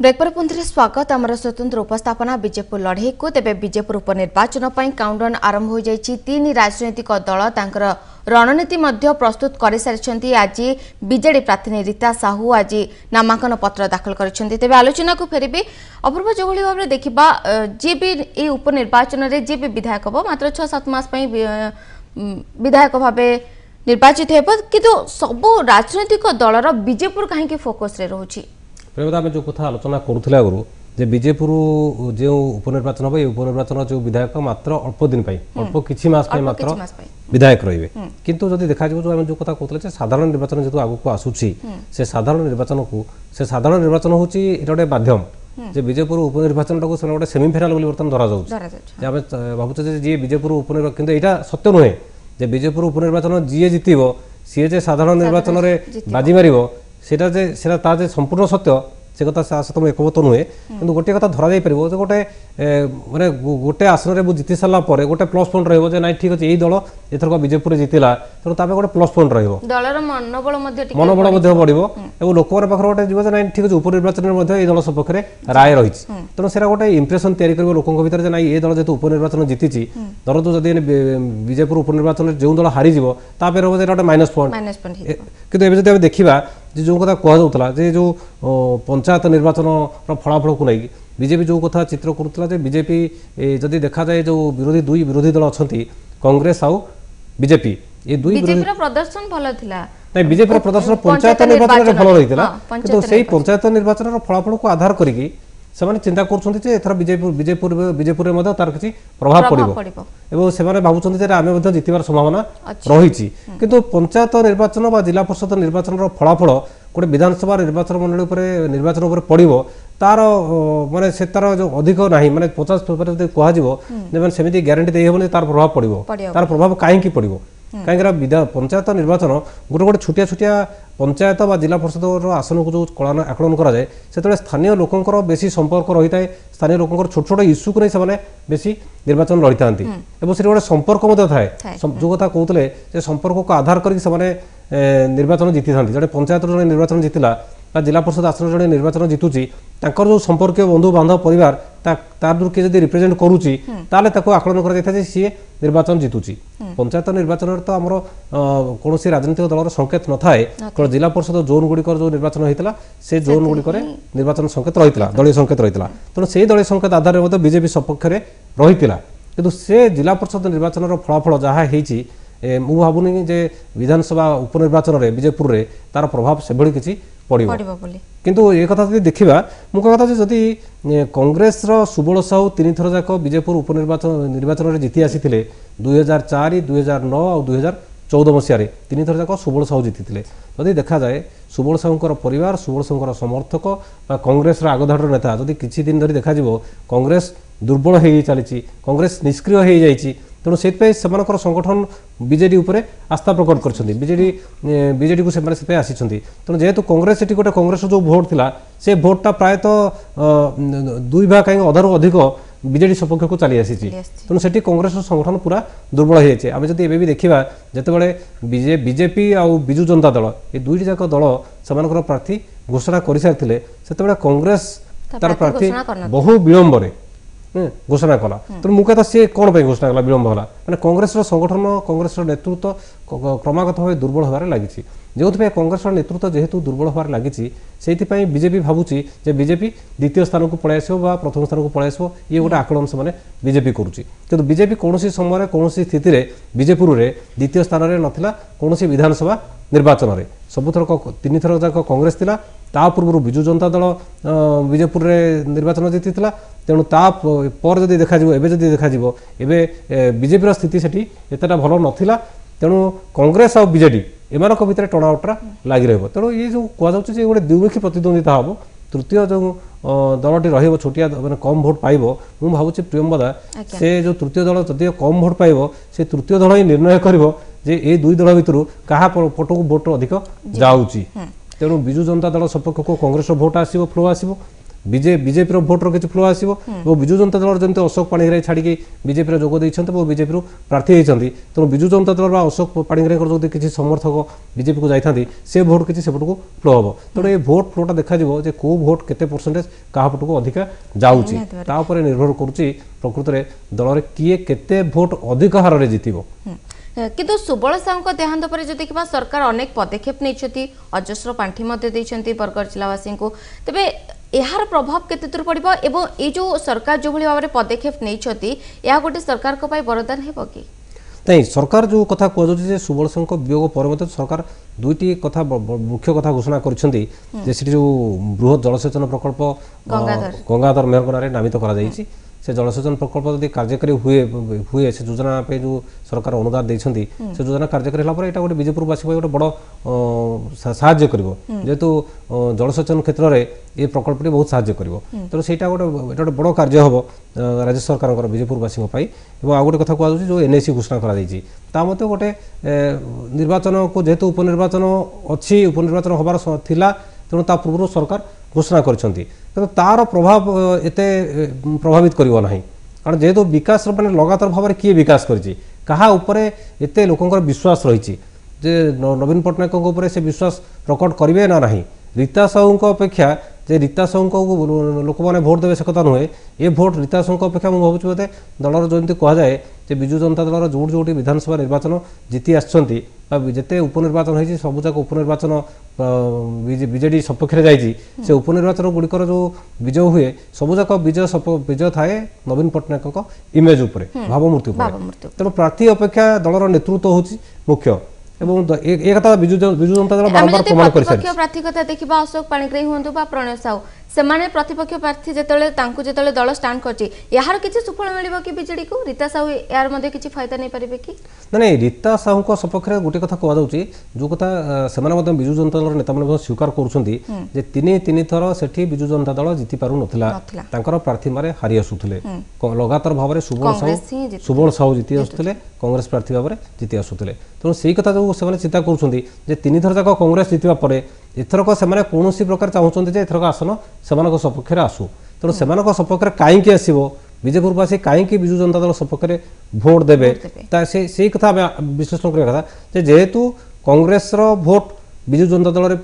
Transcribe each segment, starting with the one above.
Break पर पुनः स्वागत आमर स्वतंत्र उपस्थापना बीजेपुर लड़े को तेज बीजेपुर उपनिर्वाचन काउंटडाउन आरंभ हो जाइए। तीन राजनैतिक दल तांकर रणनीति प्रस्तुत कर सारी। आज बीजेडी प्रार्थी रीता साहू आज नामांकन पत्र दाखल कर तेज आलोचना को फेरबी अपूर्व जो भाव में देखा जी भी ये उपनिर्वाचन में जी भी विधायक हम मात्र 6-7 मास विधायक भाव निर्वाचित हो किंतु सबू राजनैतिक दलर बीजेपुर कहीं फोकस रे रोची प्रेमदा आम जो कथा आलोचना करूला आगु जे बीजेपुर जो उपनिर्वाचन हम ये उपनिर्वाचन जो विधायक मात्र अल्प दिन अल्प किछि मास मात्र विधायक रहिबे किंतु जदि देखा जो आम जो कथा कहते साधारण निर्वाचन जेतु आगु को आसुछि से साधारण निर्वाचन होछि एटा गोटे माध्यम जे बीजेपुर उपनिर्वाचन टाको गोटे सेमिफाइनाल बोली बर्तमान धरा जाउछि आम भाबुछे जे जी बीजेपुर उपनिर्वाचन किंतु एटा सत्य नुहे जे बीजेपुर उपनिर्वाचन जी जितिबो सी जे साधारण निर्वाचन रे बाजी मारिबो सेटा ता जे संपूर्ण सत्य से कथा सहित एकमत नुहे कि गोटे कथा धरा जाई परिबो गोटे माने गोटे आसन रे जीति सारा पर गोटे प्लस पॉइंट रहिबो जे नाइ ठीक अछि एई दल एथरक बीजेपुर जितिला तेणु तापे गोटे प्लस पॉइंट रहिबो दलर मनोबल बढ़िबो एवं लोक पाखर गोटे जीव जे नाइ ठीक अछि उपनिर्वाचन मध्ये एई दल सपक्ष रे राय रहिछि तेणु सेरा गोटे इंप्रेशन तयारी करबो लोकक भीतर जे नाइ ए दल जेतु उपनिर्वाचन जितिछि दर जो जदि बीजेपुर उपनिर्वाचन जो दल हारि जिवो तापे रहबो जे गोटे माइनस पॉइंट किंतु एबे जदि देखिबा जो कथा कह जाउतला जे जो पंचायत निर्वाचन फलाफल को नहीं बीजेपी जो कथा चित्र करुला बीजेपी जदि देखा जाए जो दुई विरोधी दल अच्छा कांग्रेस आउ बीजेपी ये दुई प्रदर्शन भल थिला नहीं बीजेपी प्रदर्शन पंचायत निर्वाचन भल रही किंतु से पंचायत निर्वाचन फलाफल को आधार करिकी से चिंता कर बीजेपुर तार किसी प्रभाव पड़ो एवं से भावुं आम जितबार संभावना रही किंतु पंचायत निर्वाचन जिला परिषद निर्वाचन फलाफल गोटे विधानसभा निर्वाचन मंडली निर्वाचन पड़ो तार माने से तार जो अधिक ना माने 50% कह सेमती ग्यारंटी दे हेबनी तार प्रभाव पड़ो तार प्रभाव कहीं पड़ो कहीं पंचायत निर्वाचन गोटे गोटे छुटिया छुटिया पंचायत बा जिला परिषद आसन को जो आकलन कराए से स्थानीय लोकंर बेसी संपर्क रही है स्थानीय लोकंर छोट छोट इश्यू को नहीं बेसी निर्वाचन लड़ी था से गोटे संपर्क थाए जो कथा कहते संपर्क को आधार करके निर्वाचन जीति था जो पंचायत जो निर्वाचन जीतला जिला परिषद आसन जो निर्वाचन जितुची जो संपर्क बंधु बांधव परिवार तार किए जब रिप्रेजेंट करुच्ची आकलन कर सी निर्वाचन जितुची पंचायत निर्वाचन तो आमर कौन राजनीतिक दलर संकेत न थाए जिला परिषद जोन गुड़िक जो निर्वाचन होता से जोन गुड़िक निर्वाचन संकेत रही दलीय संकेत रही तेणु से दलीय संकेत आधार में बीजेपी सपक्ष रही किंतु से जिला परिषद निर्वाचन फलाफल जहाँ होती मु भावुनी जे विधानसभा उपनिर्वाचन में बीजेपुर में तार प्रभाव से भली किसी पड़ो किंतु ये कथा देखा मुख्य कथा जदि कांग्रेस सुबल साहू 3 थर जाक बीजेपुर उपनिर्वाचन निर्वाचन में जीति आसी 2004 2009 और 2014 मसीह 3 थर जाक सुबल साहू जीति जदि देखा जाए सुबल साहूर परिवार सुबल साहूर समर्थक कांग्रेस आगधाड़ नेता जदि किसी दिन धरी देखा कांग्रेस दुर्बल हो चली कांग्रेस निष्क्रिय हो जाइए तेणु से संगठन बीजेडी उपरे आस्था प्रकट कर बीजेडी को से आसी तेणु जेहेतु कांग्रेस ये गोटे कांग्रेस जो भोट थिला से भोटा प्रायतः 2 भाग कहीं अधारू अधिक बीजेडी सपक्ष को चली आसी तेणु से कांग्रेस संगठन पूरा दुर्बल हो जाए आम जब भी देखा जिते बीजेपी आउ बिजु जनता दल ये दुईट जाक दल से प्रार्थी घोषणा कर सारी से कांग्रेस तार प्रार्थी बहु विलंब घोषणा कला तेणु मुख्यतः सी कौन घोषणा कला विलंब है मैंने कांग्रेस संगठन कांग्रेस नेतृत्व क्रमागत भाव दुर्बल होबार लगी जो कांग्रेस नेतृत्व जेहेतु दुर्बल होबार लगी से बीजेपी भावुची जे बीजेपी द्वितीय स्थान को पलि आसो प्रथम स्थान को पलि आसो ये गोटे आकलन से बीजेपी करुच्ची किंतु बीजेपी कौन समय कौन स्थिति में बीजेपुर में द्वितीय स्थान में नाला कौन विधानसभा निर्वाचन में सबुथर 3 थर जाक कांग्रेस थिला ता पूर्व बिजु जनता दल बीजेपुर में निर्वाचन जीति तेणु पर जब देखा एवं जब देखा बीजेपी स्थिति से एतटा भल नाला तेणु कांग्रेस और बीजेडी एम भितर टणाउटा लगी रही तेणु ये जो कहुच्छे गोटे द्विमुखी प्रतिद्वंदिता हम तृतीय जो दलटी रही छोटिया मैंने कम भोट पाइब मुझे भावुँ प्रियंवदा से जो तृतीय दल जदि कम भोट पाइब से तृतीय दल ही निर्णय कर जे दुई दल भितर क्या पट को भोट अधिक जाऊँगी तेणु बिजु जनता दल सपक्ष को कांग्रेस भोट आसो फ्लो आसो बीजेपी भोटर किसी फ्लो आसो और विजु जनता दल जमी अशोक पाणिग्राही छाड़ी बीजेपी जोग देते और बीजेपी प्रार्थी होती तेणु विजु जनता दल अशोक पाणिग्राही जो किसी समर्थक बीजेपी को जाती से भोट किसी सेपट को फ्लो हम तेणु ये भोट फ्लोटा देखा कौ भोट केते परसेंटेज क्या पट को अधिका जाऊँगी निर्भर करुच्ची प्रकृत में दल में किए केते भोट अधिक हार में जीतब किंतु सुबल साहू देहांत पर जो देखा सरकार अनेक पदक्षेप नहीं अजस्र पांठि बरगढ़ जिलावासी को तेबे यार प्रभाव केते दूर पड़िबो एवं ये जो सरकार जो भाव में पदक्षेप नहीं गोटे सरकार को वरदान है कि नहीं सरकार जो कथा कहुचे सुबल साहू वियोग पर सरकार दुईटी कथा मुख्य कथा घोषणा कर जो बृहत जलसेचन प्रकल्प गंगाधर मेहर नारे नामित कर से जलसेचन प्रकल्प यदि कार्यकारी हुए से योजना पे जो सरकार अनुदान देते से योजना कार्यकारी है यहाँ गोटे बीजेपुरवासी गोटे बड़ साहाय्य जेहेतु जलसेचन क्षेत्र में ये प्रकल्प बहुत साहाय्य कर तेणु से गोटे बड़ कार्य हम राज्य सरकार बीजेपुरवासी आ गोटे कथा कहुचे जो एनएसी घोषणा कर गोटे निर्वाचन को जेहेतु उपनिर्वाचन अच्छी उपनिर्वाचन हबार थिला तेणु ता पूर्व सरकार घोषणा कर तार प्रभाव एते प्रभावित करिवो नाही कारण जेहेतु विकास माने लगातार भाव में किए विकास करिछि कहा उपरे एते लोकंकर विश्वास रहिछि जे नवीन पट्टनायक ऊपर से विश्वास प्रकट करिवे ना नाही रीता साहू अपेक्षा जे रीता साहू को लोक मैंने भोट देवे से कथा नुहे ये भोट रीता साहू अपेक्षा मुझे भावुँ बोधे दलर जमी कहुए जे विजु जनता दलर जोटी जोटी विधानसभा निर्वाचन जीति आसछंती जिते उपनिर्वाचन होती सबूक उपनिर्वाचन बीजेडी सपक्ष से उपनिर्वाचन गुड़िकर जो विजय हुए सबूक विजय थाए नवीन पट्टनायक इमेज उपर भावमूर्ति तेणु प्रार्थी अपेक्षा दलर नेतृत्व होची मुख्य विजु जनता दल बारंबार प्रमाण कर प्रार्थी कथा देखा अशोक पाणिग्राही हूँ प्रणय साहू से प्रतिपक्ष प्रार्थी जो दल स्टाण कर किसी सुफल मिल कि बीजेडी को रीता साहू यार किसी फायदा नहीं पारे कि नहीं रीता साहू सपक्ष गोटे कथा कहुचे जो कथा से विजु जनता दल नेता मैंने स्वीकार कर तीन थर से विजु जनता दल जीति पार नार प्रार्थी मारे हारी आसुले लगातार भाव में सुबल साहू जीति आसुले कांग्रेस प्रार्थी भाव में जीति आसुले तेणु से कथा जो से चिंता कर तीन थर जाक कांग्रेस जीतवा पर एथरक से कौन प्रकार चाहते एथरक आसन से सपक्ष आसू तेणु से सपक्ष कहीं आसो बीजेपुरवासी कहीं विजु जनता दल सपक्ष भोट देवे से कथा विश्लेषण करवा कथा जेहेतु कांग्रेस भोट विजु जनता दल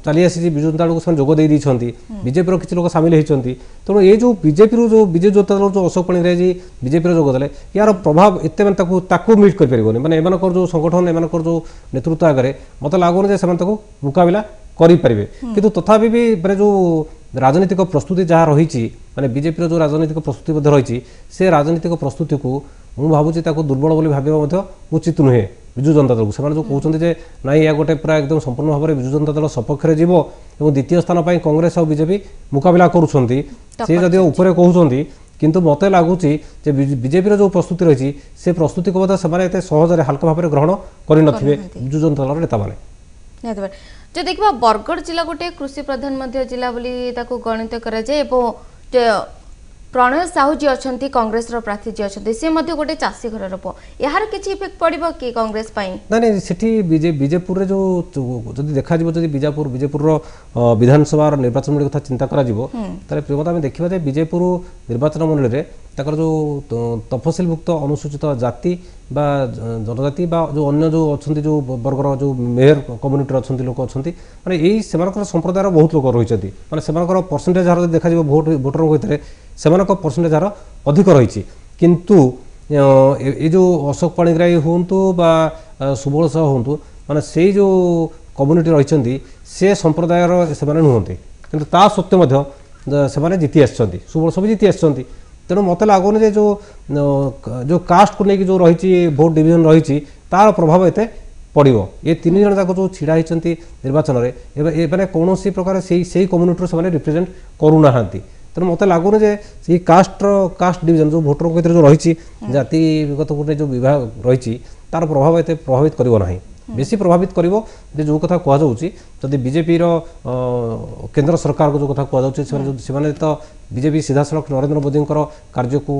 चली आसी विजु जनता दल को जोग देती बीजेपी किसी लोग सामिल होती तेणु ये जो बीजेपी जो विजु जनता दल जो अशोक पाणिग्राही बीजेपी जोग देले यार प्रभाव एत मीट कर माने एमानकर जो संगठन एमानकर जो नेतृत्व आगे मत लगुन से मुकाबला करें किंतु तथापि भी माने जो राजनीतिक प्रस्तुति जहाँ रही माने बीजेपी जो राजनीतिक प्रस्तुति रही से राजनीतिक प्रस्तुति को मुझे भावुँ दुर्बल बोली भाव उचित नुहे विजु जनता दल को जो कहते ना या गोटे पूरा एकदम संपूर्ण भाव में विजु जनता दल सपक्ष जीव और द्वितीय स्थान पर कांग्रेस और बीजेपी मुकाबला करुँच ऊपर कहते किंतु मत लगुच बीजेपी जो प्रस्तुति रही से प्रस्तुति को से सहज हल्का भाव में ग्रहण करें विजु जनता दल नेता मैंने जो देखा बरगढ़ जिला गोटे कृषि प्रधान जिला गणित कराए प्रणय साहू जी अच्छा कांग्रेस प्रार्थी जी अच्छा सी गोटे चाषी घर पुओ यार किसी इफेक्ट पड़ो कि कांग्रेस नहीं सेठी बीजेपुर जो देखा बीजेपुर विधानसभा निर्वाचन कथा चिंता करा प्रियमता आम देखा बीजेपुर निर्वाचन मंडली में जो तफसिलभुक्त अनुसूचित जाति बा जनजाति बा जो अन्य जो अच्छा जो वर्गर जो मेयर कम्युनिटी अच्छा लोक अच्छा माने यही संप्रदायर बहुत लोक रही माने परसेंटेज हार देखा भोटर भितर से परसेंटेज हार अधिक रही किंतु ये जो अशोक पाणिग्राही हूँ बा सुबल साहू हूँ माने से जो कम्युनिटी रही से संप्रदायर से नुहति कि सत्वे जीति आसुबल साहू जीति आसुँच तेणु मत लगुन जो कास्ट को लेकिन जो रही भोट डिविजन रही तार प्रभाव एत पड़ो ये तीन जन जाक जो छिड़ा होती निर्वाचन में कौन प्रकार से कम्युनिटी से रिप्रेजेंट करूना तेणु मत लगुन कास्ट डिविजन जो भोटर भर जो रही जातिगत गोटे जो विभाग रही तार प्रभाव एत प्रभावित करना बेसी प्रभावित करिवो जे जो कथा कह जाउची जदि बीजेपी रो केंद्र सरकार को जो कथा कह जाउची से तो बीजेपी सीधा सड़क नरेंद्र मोदी कार्य को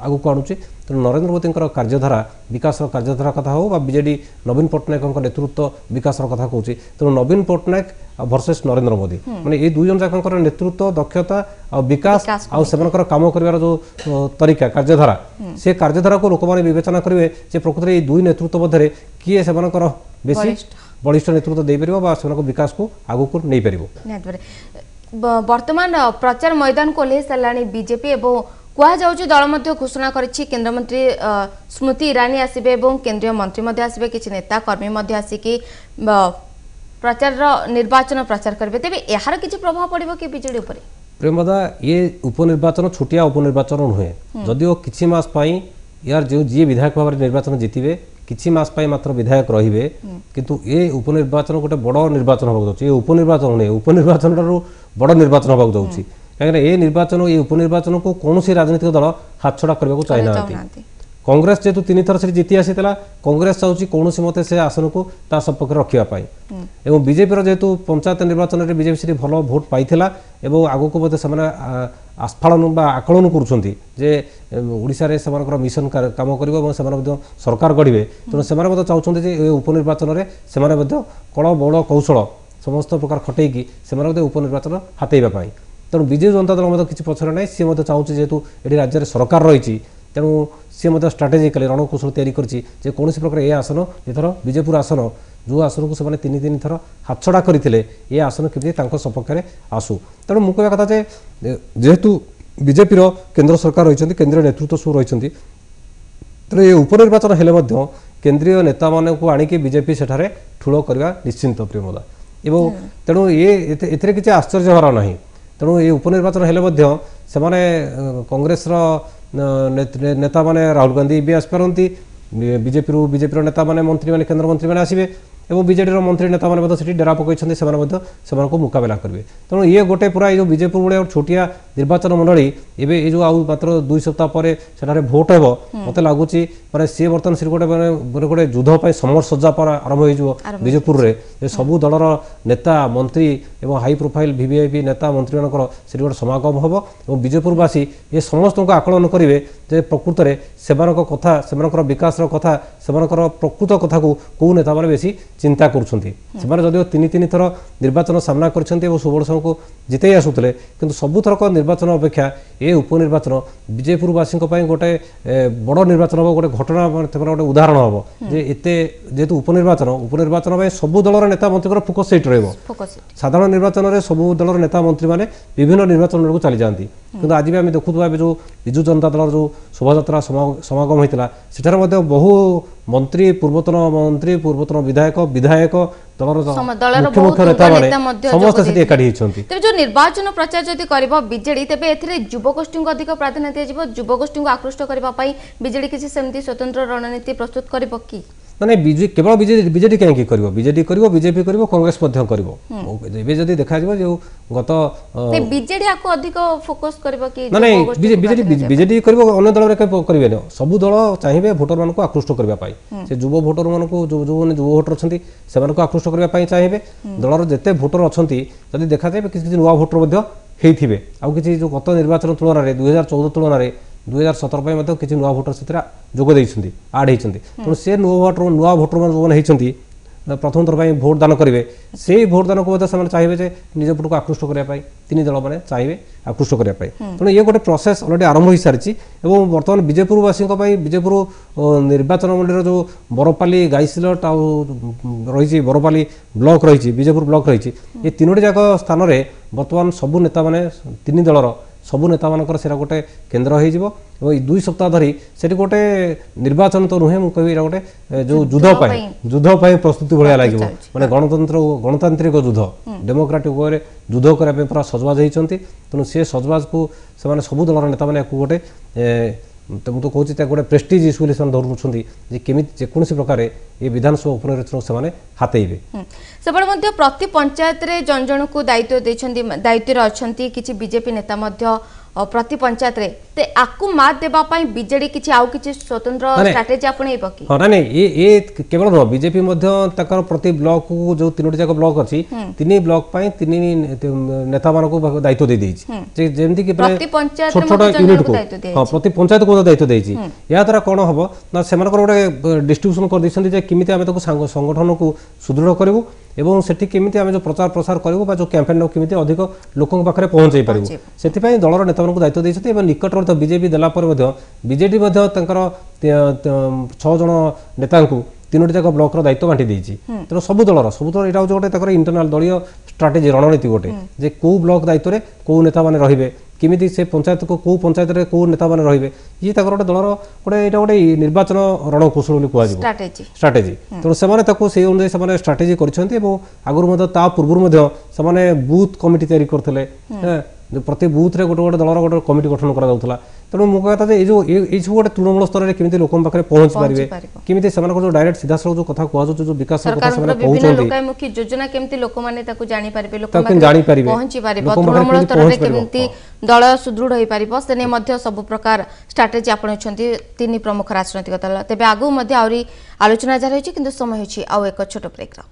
आगु को आणुची तो नरेंद्र मोदी कार्यधारा विकास कार्यधारा कथा हो बीजेडी नवीन पट्टनायक नेतृत्व विकास कथा कहूँ तेणु नवीन पट्टनायक वर्सेस नरेंद्र मोदी माने ये दुई जन जाक नेतृत्व दक्षता और विकास आउ सेमानकर काम करिवार जो तरीका कार्यधारा से कार्यधारा को लोक माने विवेचना करेंगे जे प्रकृत में दुई नेतृत्व मध्य किए सेमानकर बेसी बलिष्ठ नेतृत्व दे परिबो बा सेमानकर विकास को आगु को नहीं परिबो। वर्तमान प्रचार मैदान को ओह्लई साराणी बीजेपी एवं कहुच्छे दल मध्य घोषणा करिछि केन्द्रमंत्री स्मृति ईरानी आसबे एवं केंद्रीय मंत्री मध्य आसबे किछि नेता कर्मी मध्य आसिकी प्रचार निर्वाचन प्रचार करेंगे तेज यार किछि प्रभाव पड़िबो कि बीजेडी ऊपर प्रेमदा ये उपनिर्वाचन छोटिया उपनिर्वाचन नुहे जदिओ किछि मास पई यार जो जी विधायक भाव निर्वाचन जीतिबे किछि मास पई मात्र विधायक रहिबे किंतु ये उपनिर्वाचन गोटे बड़ निर्वाचन होबाक जाउछि ये उपनिर्वाचन नुहे उपनिर्वाचन बड़ निर्वाचन होबाक जाउछि कहीं ये निर्वाचन ये उपनिर्वाचन को कौन सी राजनीतिक दल हाथछड़ा करने को चाहना कांग्रेस जेतु 3 थर से जीति आसी कांग्रेस चाहूँ कौन सी मते से आसन को ता सपक्ष रखापी एवं बीजेपी जेतु पंचायत निर्वाचन में बीजेपी से भल भोट पाई एवं आगक बोधे से आस्फालन आकलन करुँचे से मिशन काम कर सरकार गढ़े तेणु से चाहते उपनिर्वाचन में से कल बड़ कौशल समस्त प्रकार खटेकी से उपनिर्वाचन हाथेवाई तेणु विजु जनता दल किसी पछरे ना सी चाहूँ जेहेतु ये राज्य में सरकार रही तेणु सी स्ट्राटेजिकली रणकौशल तैयारी कर कौन प्रकार ये आसन एथर विजयपुर आसन जो आसन को से तीन थर हाथछड़ा करते ये आसन केमती सपक्ष में आसू तेणु मुझे कह कथा जेहेतु बीजेपी केंद्र सरकार रही केंद्रीय नेतृत्व सब रही तेणु ये उपनिर्वाचन हेले केंद्रीय नेता मान को आणिकी बीजेपी सेठारे ठूल करवा निश्चिंत प्रेमदा एवं तेणु ये किसी आश्चर्य हर ना तेणु ये उपनिर्वाचन हेले कांग्रेस नेता माने राहुल गांधी भी आसपारती बीजेपी नेता माने मंत्री माने केंद्र मंत्री माने आसबे और बीजेडी मंत्री नेता माने डेरा पकड़ मुकाबला करेंगे तेणु ये गोटे पूरा ये बीजेपुर भाई छोटिया निर्वाचन मंडली ये जो आउ मात्र 2 सप्ताह पर से भोट हो मत लगुच माने सी बर्तमान से गोटे गोटे युद्ध समर सज्जा पर आरंभ हो बीजेपुर में सबू दलर नेता मंत्री और हाई प्रोफाइल वीवीआईपी नेता मंत्री मान से गोटे समागम हम और बीजेपुरवासी ये समस्त को आकलन करेंगे जे प्रकृत में से कथा से विकास कथा से प्रकृत कथा को कौ नेता मैंने बेसी चिंता करुँच तीन थर निर्वाचन सामना कर सुवर्णसम को जिते आसुले किंतु सबुथरक निर्वाचन अपेक्षा ये उपनिर्वाचन विजयपुरवासी गोटे बड़ निर्वाचन हम गोटे घटना गोटे उदाहरण हम जे जेहेतु उपनिर्वाचन में सबू दलर नेता मंत्री फोकस सीट साधारण निर्वाचन में सबू दलर नेता मंत्री मैंने विभिन्न निर्वाचन को चली जाती किंतु आज भी आम देखुवा जो विजु जनता दल जो शोभा समागम होता सेठार बहु मंत्री पूर्वतन विधायक दलर मुख्य नेता समस्त एकाठी जो निर्वाचन प्रचार जदि कर बीजेडी तेरे युवगोष्ठी को अधिक प्राधान्य दिया युवगोष्ठी को आकृष्ट करने बीजेडी किसी सेमती स्वतंत्र रणनीति प्रस्तुत कर माने केवल बीजेडी कहीं कर बीजेडी कर बीजेपी कर कांग्रेस जदि देखा जो गत बीजेडी अधिक फोकस बीजेडी कर अन्य दल करेंगे सबू दल चाहिए भोटर मान आकृष्ट करने से युव भोटर मान जो युव भोटर अच्छा से आकृष्ट करने चाहिए दलर जिते भोटर अच्छा जब देखा जाए किसी नुआ भोटर होते आउ कि जो गत निर्वाचन तुलन में 2014 तुलन में 2017 किसी नुआ भोटर से जोग आड होती तेणु से नुआ भोटर मैंने जो प्रथम थर पर भोट दान करेंगे से भोट दान को चाहिए निज पट को आकृष्ट करने तीन दल मैंने चाहिए आकृष्ट करने तेणु ये गोटे प्रोसेस अलरेडी आरंभ हो सारी और बर्तमान विजयपुरवासी विजयपुर निर्वाचन मंडल जो बरपाली गाईसिलट रही बरपाली ब्लॉक रही विजयपुर ब्लॉक रही ये तीनोटी जाक स्थान में बर्तमान सबू नेता मैंने तीन दलर सबू नेता मानकर सेरा गोटे केन्द्र हो 2 सप्ताह धरी से गोटे निर्वाचन तो नुहे मुझे गोटे जो युद्ध प्रस्तुति भाया लगे माने गणतांत्रिक युद्ध डेमोक्रेटिक वे युद्ध करने पूरा सजबाज होती तेणु सी सजबाज को से सबू दलर नेता मैंने गोटे तो मुझे कहूँ गोटे प्रेस्टिज इश्यू धरुंट केमी जेकोसी प्रकार ये विधानसभा उपनिर्वाचन से हाथेबे प्रति पंचायत रे जन जन को दायित्व दायित्व अच्छा किसी बीजेपी नेता प्रति पंचायत रे ते आकु मात देबा पई बीजेडी किछि आउ किछि स्वतंत्र स्ट्रेटजी आपणैब कि हां नै ए केवल बीजेपी मध्य तकर प्रति ब्लॉक को जो तीनोटी जाक ब्लॉक अछि तीनी ब्लॉक पई तीनी नेता मानको दायित्व दे देछि जे जेमति कि प्रति पंचायत छोट छोट यूनिट को हां प्रति पंचायत को दायित्व देछि या द्वारा कोन हबो ना सेमानकर गोटे डिस्ट्रीब्यूशन कर दिसंती जे किमिते आमे तको संगठन को सुदृढ़ करबो एवं सेठी किमिते आमे जो प्रचार प्रसार करबो बा जो कैंपेन किमिते अधिक लोकन पाखरे पहुंचै परबो सेति पई दलर नेता मानको दायित्व देछथि एवं निकटवर्ती बीजेपी देला पर मध्ये बीजेडी मध्ये तंकर 6 जण नेता को तीनोटी जाक ब्लॉक रो दायित्व बांटी देछि तेनो सब दलर एटा गोटे तकर इंटरनल दलीय स्ट्रेटजी रणनीति गोटे जे को ब्लॉक दायित्व रे को नेता माने रहिबे किमिति से पंचायत को पंचायत रे को नेता माने रहिबे ये तकर गोटे दलर गोटे एटा गोटे निर्वाचन रणकौशल बोली कुआ जिवो स्ट्रेटजी तो से माने तको से अनुसार से माने स्ट्रेटजी करछन्ती एवं आगुर मध्ये ता पूर्व मध्ये से माने बूथ कमिटी तयारी करथले प्रति बूथ रे गोटे गोटे दलर गोटे कमिटी गठन करा जाउथला तेणु मो कहता जे जो सब गोटे तृणमूल स्तर में केमिति लोकन पाखरे पहुंच पारिबे केमिति सेमानक जो डायरेक्ट सीधा सर जो कथा कुआ जो विकास कथा सेमाने पहुंचନ୍ତି लोकामुखी योजना केमिति लोक माने ताकू जानि पारिबे लोक पाखरे पहुंची पारिबे तृणमूल स्तर रे केमिति दल सुदृढ़ होई पारिबो सेने मध्य सब प्रकार स्ट्रेटजी आपणछन्ती तीन प्रमुख राजनीतिक दल तेबे आगु मध्य आउरी आलोचना जारी होछि किंतु समय होछि आउ एक छोट ब्रेक रा।